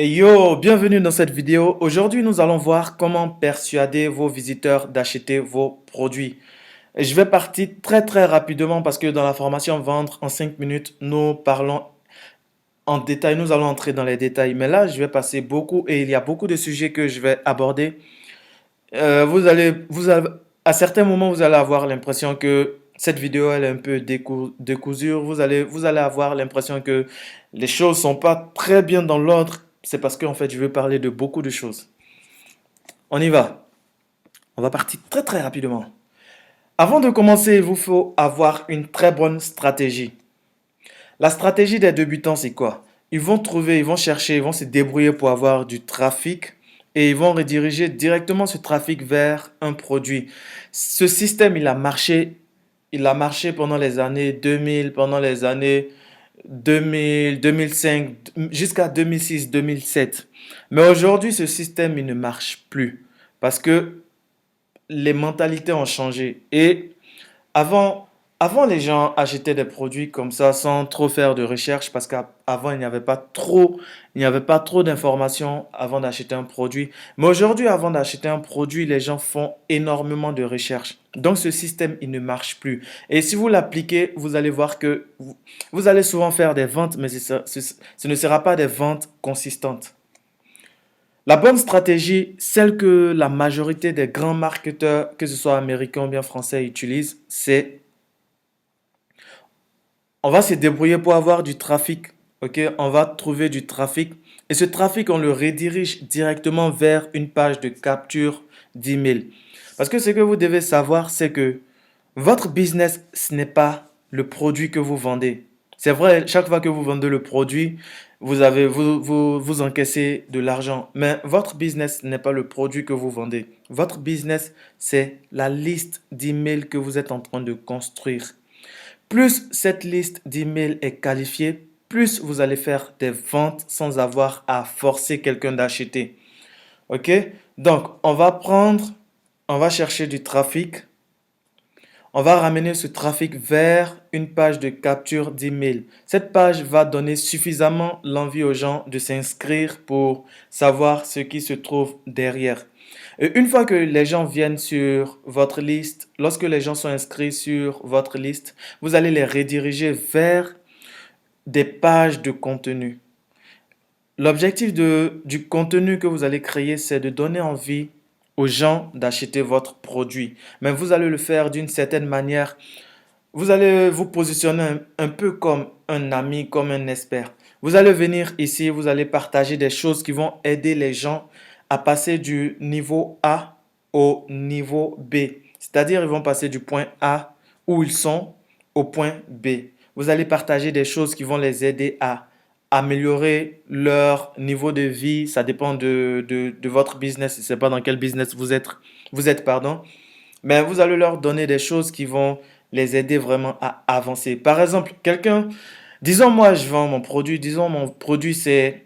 Hey yo, bienvenue dans cette vidéo. Aujourd'hui, nous allons voir comment persuader vos visiteurs d'acheter vos produits. Et je vais partir très rapidement parce que dans la formation Vendre en 5 minutes, nous parlons en détail, nous allons entrer dans les détails. Mais là, je vais passer beaucoup et il y a beaucoup de sujets que je vais aborder. À certains moments, vous allez avoir l'impression que cette vidéo, elle est un peu décousue. Vous allez avoir l'impression que les choses sont pas très bien dans l'ordre. C'est parce qu'en fait, je veux parler de beaucoup de choses. On y va. On va partir très rapidement. Avant de commencer, il vous faut avoir une très bonne stratégie. La stratégie des débutants, c'est quoi? Ils vont chercher, ils vont se débrouiller pour avoir du trafic et ils vont rediriger directement ce trafic vers un produit. Ce système, il a marché pendant les années 2000, pendant les années 2000, 2005, jusqu'à 2006, 2007. Mais aujourd'hui, ce système, il ne marche plus parce que les mentalités ont changé. Et avant, avant, les gens achetaient des produits comme ça sans trop faire de recherche parce qu'avant, il n'y avait pas trop d'informations avant d'acheter un produit. Mais aujourd'hui, avant d'acheter un produit, les gens font énormément de recherches. Donc, ce système, il ne marche plus. Et si vous l'appliquez, vous allez voir que vous allez souvent faire des ventes, mais ce ne sera pas des ventes consistantes. La bonne stratégie, celle que la majorité des grands marketeurs, que ce soit américains ou bien français, utilisent, c'est on va se débrouiller pour avoir du trafic. Ok, on va trouver du trafic et ce trafic, on le redirige directement vers une page de capture d'email. Parce que ce que vous devez savoir, c'est que votre business, ce n'est pas le produit que vous vendez. C'est vrai, chaque fois que vous vendez le produit, vous encaissez de l'argent. Mais votre business n'est pas le produit que vous vendez. Votre business, c'est la liste d'emails que vous êtes en train de construire. Plus cette liste d'emails est qualifiée, plus vous allez faire des ventes sans avoir à forcer quelqu'un d'acheter. OK? Donc, on va chercher du trafic. On va ramener ce trafic vers une page de capture d'email. Cette page va donner suffisamment l'envie aux gens de s'inscrire pour savoir ce qui se trouve derrière. Et une fois que les gens viennent sur votre liste, lorsque les gens sont inscrits sur votre liste, vous allez les rediriger vers des pages de contenu. L'objectif du contenu que vous allez créer, c'est de donner envie aux gens d'acheter votre produit. Mais vous allez le faire d'une certaine manière. Vous allez vous positionner un peu comme un ami, comme un expert. Vous allez venir ici, vous allez partager des choses qui vont aider les gens à passer du niveau A au niveau B. C'est-à-dire, ils vont passer du point A où ils sont au point B. Vous allez partager des choses qui vont les aider à améliorer leur niveau de vie. Ça dépend de votre business. Je ne sais pas dans quel business vous êtes, pardon. Mais vous allez leur donner des choses qui vont les aider vraiment à avancer. Par exemple, disons moi je vends mon produit, disons mon produit c'est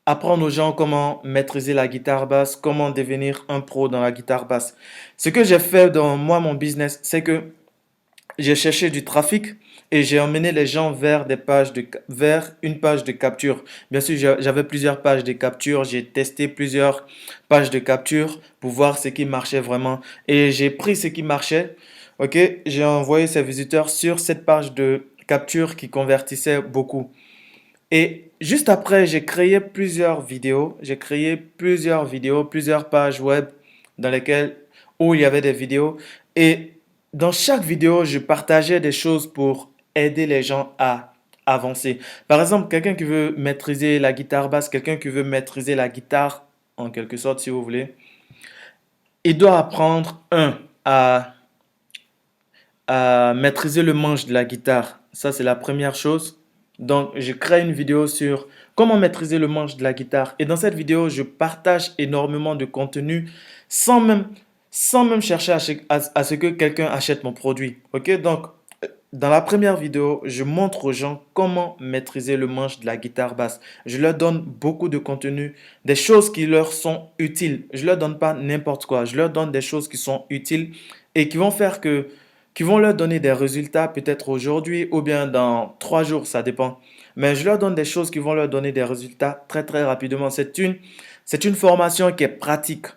apprendre aux gens comment maîtriser la guitare basse, comment devenir un pro dans la guitare basse. Ce que j'ai fait dans moi, mon business, c'est que j'ai cherché du trafic et j'ai emmené les gens vers une page de capture. Bien sûr, j'avais plusieurs pages de capture. J'ai testé plusieurs pages de capture pour voir ce qui marchait vraiment. Et j'ai pris ce qui marchait. Ok, j'ai envoyé ces visiteurs sur cette page de capture qui convertissait beaucoup. Et juste après, j'ai créé plusieurs vidéos. J'ai créé plusieurs vidéos, plusieurs pages web dans lesquelles où il y avait des vidéos. Et dans chaque vidéo, je partageais des choses pour aider les gens à avancer. Par exemple, quelqu'un qui veut maîtriser la guitare basse, quelqu'un qui veut maîtriser la guitare, en quelque sorte, si vous voulez, il doit apprendre, à maîtriser le manche de la guitare. Ça, c'est la première chose. Donc, je crée une vidéo sur comment maîtriser le manche de la guitare. Et dans cette vidéo, je partage énormément de contenu sans même, sans même chercher à ce que quelqu'un achète mon produit. Ok? Donc, dans la première vidéo, je montre aux gens comment maîtriser le manche de la guitare basse. Je leur donne beaucoup de contenu, des choses qui leur sont utiles. Je leur donne pas n'importe quoi. Je leur donne des choses qui sont utiles et qui vont leur donner des résultats peut-être aujourd'hui ou bien dans 3 jours, ça dépend. mais je leur donne des choses qui vont leur donner des résultats très très rapidement. C'est une formation qui est pratique.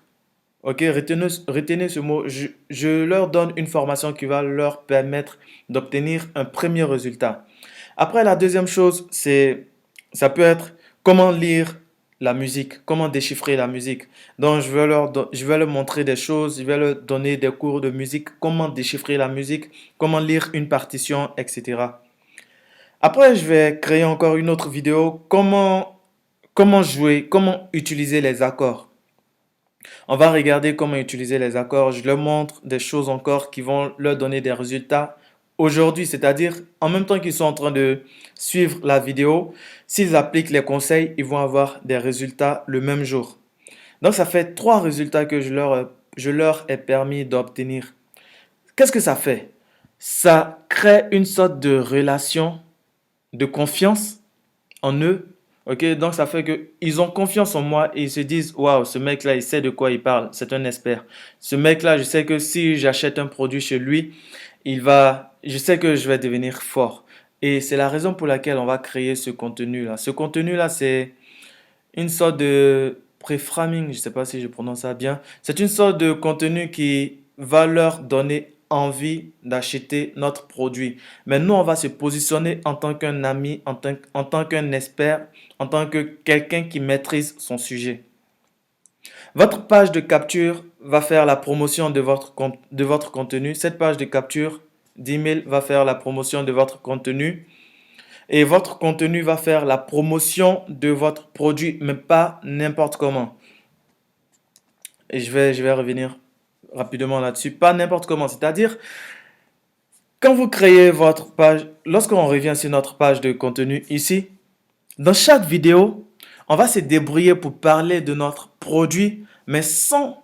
Ok, retenez ce mot. Je leur donne une formation qui va leur permettre d'obtenir un premier résultat. Après, la deuxième chose, ça peut être comment lire la musique, comment déchiffrer la musique. Donc, je vais leur montrer des choses, je vais leur donner des cours de musique, comment déchiffrer la musique, comment lire une partition, etc. Après, je vais créer encore une autre vidéo, comment jouer, comment utiliser les accords. On va regarder comment utiliser les accords. Je leur montre des choses encore qui vont leur donner des résultats aujourd'hui. C'est-à-dire, en même temps qu'ils sont en train de suivre la vidéo, s'ils appliquent les conseils, ils vont avoir des résultats le même jour. Donc, ça fait trois résultats que je leur ai permis d'obtenir. Qu'est-ce que ça fait? Ça crée une sorte de relation de confiance en eux. Ok, donc ça fait que ils ont confiance en moi et ils se disent, waouh, ce mec-là, il sait de quoi il parle, c'est un expert. Ce mec-là, je sais que si j'achète un produit chez lui, je sais que je vais devenir fort. Et c'est la raison pour laquelle on va créer ce contenu-là. Ce contenu-là, c'est une sorte de préframing, je ne sais pas si je prononce ça bien. C'est une sorte de contenu qui va leur donner envie d'acheter notre produit. Mais nous, on va se positionner en tant qu'un ami, en tant qu'un expert, en tant que quelqu'un qui maîtrise son sujet. Votre page de capture va faire la promotion de votre contenu. Cette page de capture d'email va faire la promotion de votre contenu. Et votre contenu va faire la promotion de votre produit, mais pas n'importe comment. Et je vais revenir rapidement là-dessus. Pas n'importe comment. C'est-à-dire, quand vous créez votre page, lorsqu'on revient sur notre page de contenu ici, dans chaque vidéo, on va se débrouiller pour parler de notre produit, mais sans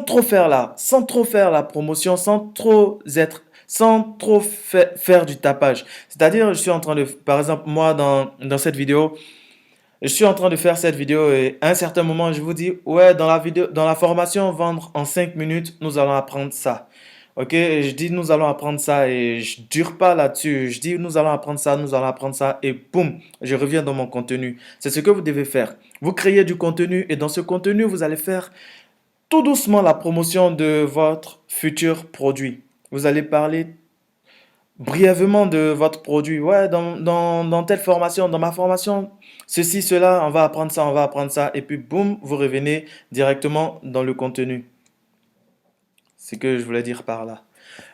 trop faire la promotion, sans trop faire du tapage. C'est-à-dire, je suis en train de, par exemple, moi, dans cette vidéo, je suis en train de faire cette vidéo et à un certain moment, je vous dis, ouais, dans la formation vendre en 5 minutes, nous allons apprendre ça. Ok, et je dis, nous allons apprendre ça et je dure pas là-dessus. Je dis, nous allons apprendre ça et boum, je reviens dans mon contenu. C'est ce que vous devez faire. Vous créez du contenu et dans ce contenu, vous allez faire tout doucement la promotion de votre futur produit. Vous allez parler brièvement de votre produit. Ouais, dans telle formation, dans ma formation, ceci, cela, on va apprendre ça, on va apprendre ça. Et puis, boum, vous revenez directement dans le contenu. C'est ce que je voulais dire par là.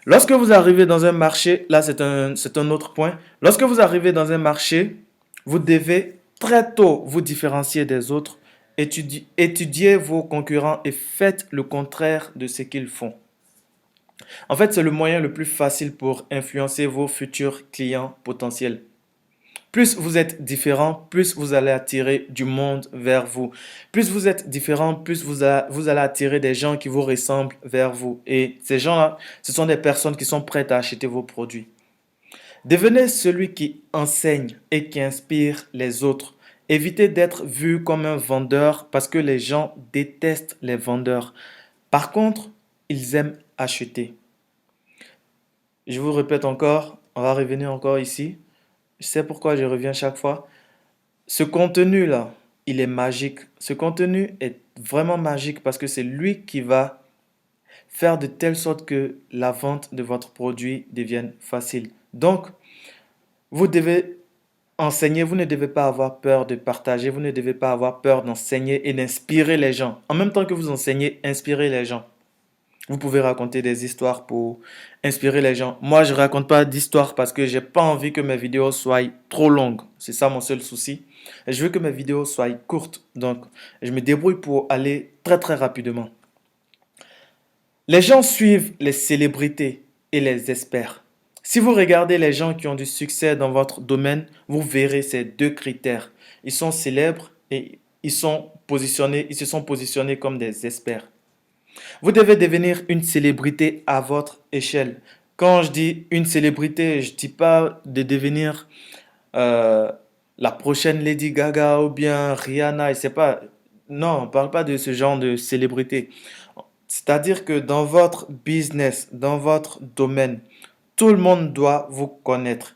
Lorsque vous arrivez dans un marché, là c'est un autre point. Lorsque vous arrivez dans un marché, vous devez très tôt vous différencier des autres, étudier vos concurrents et faites le contraire de ce qu'ils font. En fait, c'est le moyen le plus facile pour influencer vos futurs clients potentiels. Plus vous êtes différent, plus vous allez attirer du monde vers vous. Plus vous êtes différent, plus vous allez attirer des gens qui vous ressemblent vers vous. Et ces gens-là, ce sont des personnes qui sont prêtes à acheter vos produits. Devenez celui qui enseigne et qui inspire les autres. Évitez d'être vu comme un vendeur parce que les gens détestent les vendeurs. Par contre, ils aiment acheter. Je vous répète encore, on va revenir encore ici. Je sais pourquoi je reviens chaque fois. Ce contenu-là, il est magique. Ce contenu est vraiment magique parce que c'est lui qui va faire de telle sorte que la vente de votre produit devienne facile. Donc, vous devez enseigner, vous ne devez pas avoir peur de partager, vous ne devez pas avoir peur d'enseigner et d'inspirer les gens. En même temps que vous enseignez, inspirez les gens. Vous pouvez raconter des histoires pour inspirer les gens. Moi, je ne raconte pas d'histoires parce que j'ai pas envie que mes vidéos soient trop longues. C'est ça mon seul souci. Et je veux que mes vidéos soient courtes. Donc, je me débrouille pour aller très très rapidement. Les gens suivent les célébrités et les experts. Si vous regardez les gens qui ont du succès dans votre domaine, vous verrez ces deux critères. Ils sont célèbres et ils se sont positionnés comme des experts. Vous devez devenir une célébrité à votre échelle. Quand je dis une célébrité, je ne dis pas de devenir euh, la prochaine Lady Gaga ou bien Rihanna. Et c'est pas, non, on ne parle pas de ce genre de célébrité. C'est-à-dire que dans votre business, dans votre domaine, tout le monde doit vous connaître.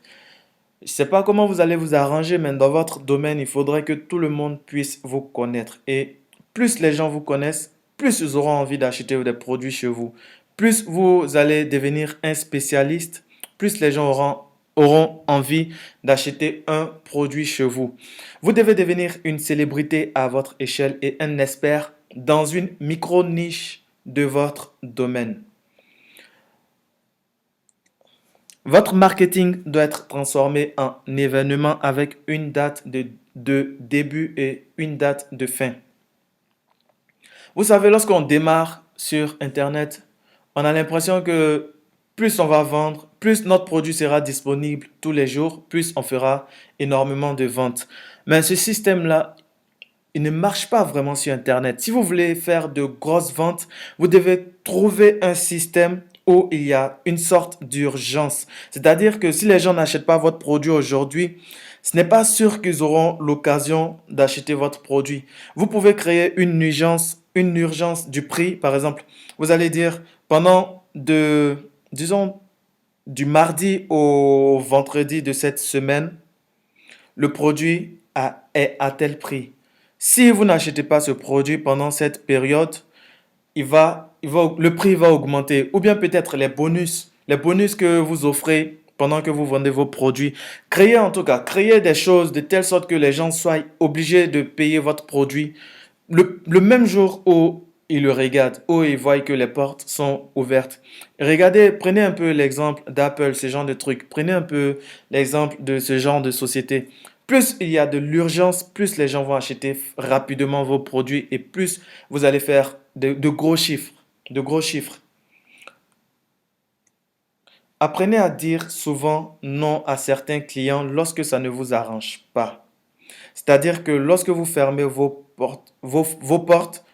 Je ne sais pas comment vous allez vous arranger, mais dans votre domaine, il faudrait que tout le monde puisse vous connaître. Et plus les gens vous connaissent, plus ils auront envie d'acheter des produits chez vous. Plus vous allez devenir un spécialiste, plus les gens auront envie d'acheter un produit chez vous. Vous devez devenir une célébrité à votre échelle et un expert dans une micro-niche de votre domaine. Votre marketing doit être transformé en événement avec une date de début et une date de fin. Vous savez, lorsqu'on démarre sur Internet, on a l'impression que plus on va vendre, plus notre produit sera disponible tous les jours, plus on fera énormément de ventes. Mais ce système-là, il ne marche pas vraiment sur Internet. Si vous voulez faire de grosses ventes, vous devez trouver un système où il y a une sorte d'urgence. C'est-à-dire que si les gens n'achètent pas votre produit aujourd'hui, ce n'est pas sûr qu'ils auront l'occasion d'acheter votre produit. Vous pouvez créer une urgence du prix, par exemple. Vous allez dire disons, du mardi au vendredi de cette semaine, le produit est à tel prix. Si vous n'achetez pas ce produit pendant cette période, le prix va augmenter. Ou bien peut-être les bonus que vous offrez pendant que vous vendez vos produits. Créez des choses de telle sorte que les gens soient obligés de payer votre produit le même jour où ils le regardent, où ils voient que les portes sont ouvertes. Regardez, prenez un peu l'exemple d'Apple, ce genre de trucs. Prenez un peu l'exemple de ce genre de société. Plus il y a de l'urgence, plus les gens vont acheter rapidement vos produits et plus vous allez faire de gros chiffres. De gros chiffres. Apprenez à dire souvent non à certains clients lorsque ça ne vous arrange pas. C'est-à-dire que lorsque vous fermez vos portes,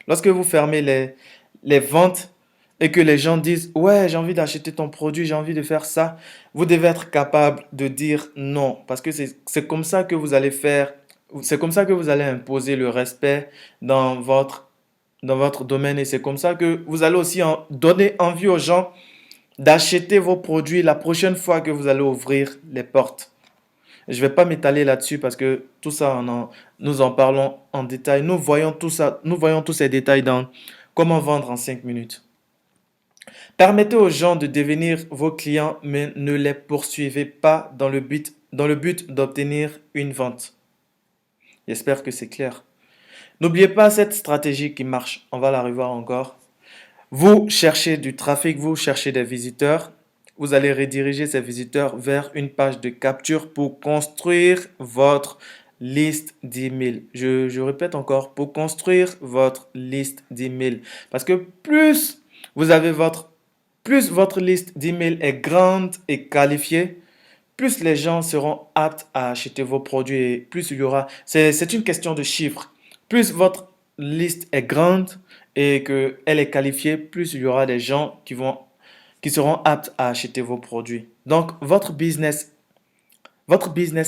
lorsque vous fermez les ventes et que les gens disent, ouais, j'ai envie d'acheter ton produit, j'ai envie de faire ça, vous devez être capable de dire non. Parce que c'est comme ça que vous allez faire, c'est comme ça que vous allez imposer le respect dans votre domaine et c'est comme ça que vous allez aussi donner envie aux gens d'acheter vos produits la prochaine fois que vous allez ouvrir les portes. Je ne vais pas m'étaler là-dessus parce que tout ça, nous en parlons en détail. Nous voyons tout ça, nous voyons tous ces détails dans comment vendre en 5 minutes. Permettez aux gens de devenir vos clients, mais ne les poursuivez pas dans le but d'obtenir une vente. J'espère que c'est clair. N'oubliez pas cette stratégie qui marche. On va la revoir encore. Vous cherchez du trafic, vous cherchez des visiteurs. Vous allez rediriger ces visiteurs vers une page de capture pour construire votre liste d'emails. Je répète encore, pour construire votre liste d'emails. Parce que vous avez plus votre liste d'emails est grande et qualifiée, plus les gens seront aptes à acheter vos produits et plus il y aura. C'est une question de chiffres. Plus votre liste est grande et qu'elle est qualifiée, plus il y aura des gens qui seront aptes à acheter vos produits. Donc, votre business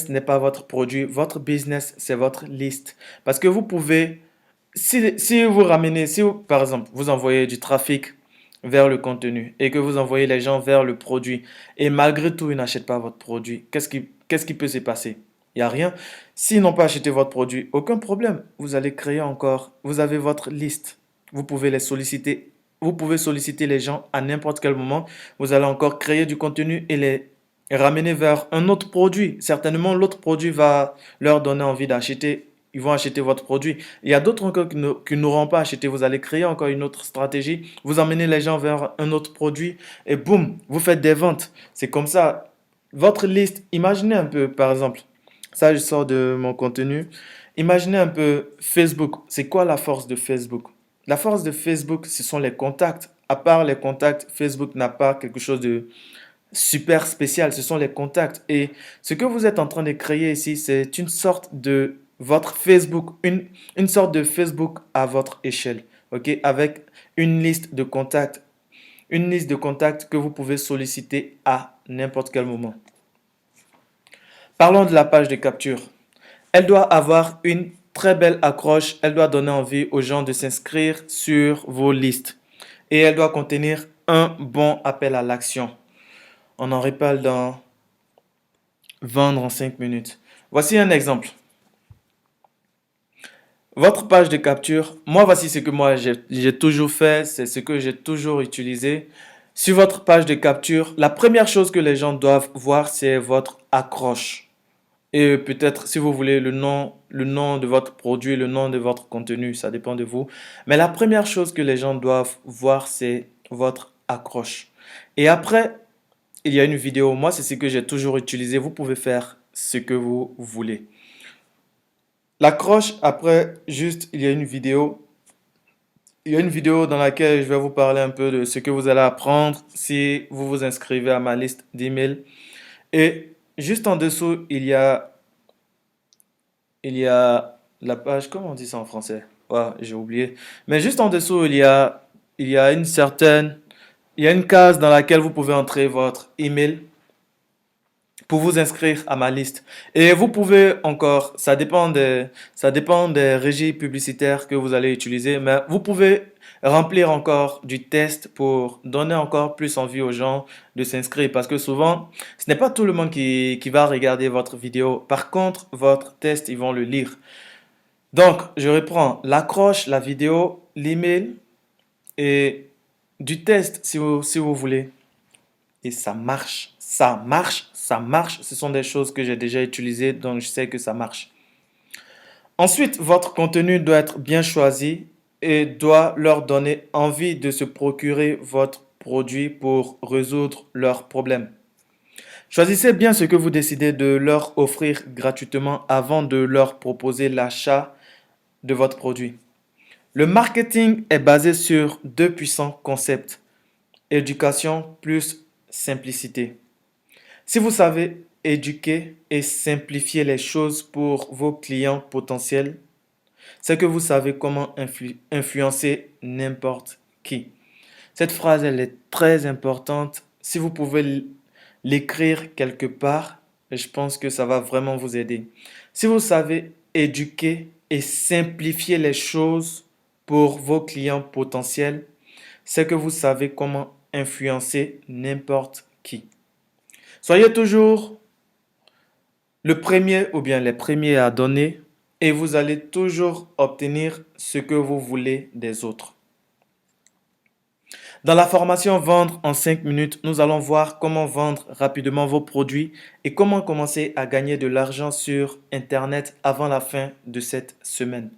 n'est pas votre produit, votre business, c'est votre liste. Parce que vous pouvez, si vous ramenez, par exemple, vous envoyez du trafic vers le contenu et que vous envoyez les gens vers le produit et malgré tout, ils n'achètent pas votre produit, qu'est-ce qui peut se passer? Il n'y a rien. S'ils n'ont pas acheté votre produit, aucun problème. Vous allez créer encore, vous avez votre liste. Vous pouvez les solliciter. Vous pouvez solliciter les gens à n'importe quel moment. Vous allez encore créer du contenu et les ramener vers un autre produit. Certainement, l'autre produit va leur donner envie d'acheter. Ils vont acheter votre produit. Il y a d'autres encore qui n'auront pas acheté. Vous allez créer encore une autre stratégie. Vous emmenez les gens vers un autre produit et boum, vous faites des ventes. C'est comme ça. Votre liste, imaginez un peu, par exemple, ça je sors de mon contenu. Imaginez un peu Facebook. C'est quoi la force de Facebook? La force de Facebook, ce sont les contacts. À part les contacts, Facebook n'a pas quelque chose de super spécial, ce sont les contacts. Et ce que vous êtes en train de créer ici, c'est une sorte de votre Facebook, une sorte de Facebook à votre échelle, ok? Avec une liste de contacts que vous pouvez solliciter à n'importe quel moment. Parlons de la page de capture. Elle doit avoir une très belle accroche, elle doit donner envie aux gens de s'inscrire sur vos listes. Et elle doit contenir un bon appel à l'action. On en reparle Vendre en 5 minutes. Voici un exemple. Votre page de capture, moi voici ce que moi j'ai toujours fait, c'est ce que j'ai toujours utilisé. Sur votre page de capture, la première chose que les gens doivent voir, c'est votre accroche. Et peut-être si vous voulez le nom de votre produit, le nom de votre contenu, ça dépend de vous. Mais la première chose que les gens doivent voir, c'est votre accroche. Et après, il y a une vidéo. Moi, c'est ce que j'ai toujours utilisé. Vous pouvez faire ce que vous voulez. L'accroche, après, juste, il y a une vidéo. Il y a une vidéo dans laquelle je vais vous parler un peu de ce que vous allez apprendre si vous vous inscrivez à ma liste d'emails. Et juste en dessous, il y a la page, comment on dit ça en français? Ouais, j'ai oublié. Mais juste en dessous, il y a il y a une case dans laquelle vous pouvez entrer votre email pour vous inscrire à ma liste. Et vous pouvez encore, ça dépend des régies publicitaires que vous allez utiliser, mais vous pouvez remplir encore du test pour donner encore plus envie aux gens de s'inscrire parce que souvent, ce n'est pas tout le monde qui va regarder votre vidéo. Par contre, votre test, ils vont le lire. Donc, je reprends l'accroche, la vidéo, l'email et du test si vous voulez. Et ça marche, ça marche, ça marche. Ce sont des choses que j'ai déjà utilisées, donc je sais que ça marche. Ensuite, votre contenu doit être bien choisi et doit leur donner envie de se procurer votre produit pour résoudre leurs problèmes. Choisissez bien ce que vous décidez de leur offrir gratuitement avant de leur proposer l'achat de votre produit. Le marketing est basé sur deux puissants concepts, éducation plus simplicité. Si vous savez éduquer et simplifier les choses pour vos clients potentiels, c'est que vous savez comment influencer n'importe qui. Cette phrase, elle est très importante. Si vous pouvez l'écrire quelque part, je pense que ça va vraiment vous aider. Si vous savez éduquer et simplifier les choses pour vos clients potentiels, c'est que vous savez comment influencer n'importe qui. Soyez toujours le premier ou bien les premiers à donner et vous allez toujours obtenir ce que vous voulez des autres. Dans la formation Vendre en 5 minutes, nous allons voir comment vendre rapidement vos produits et comment commencer à gagner de l'argent sur Internet avant la fin de cette semaine.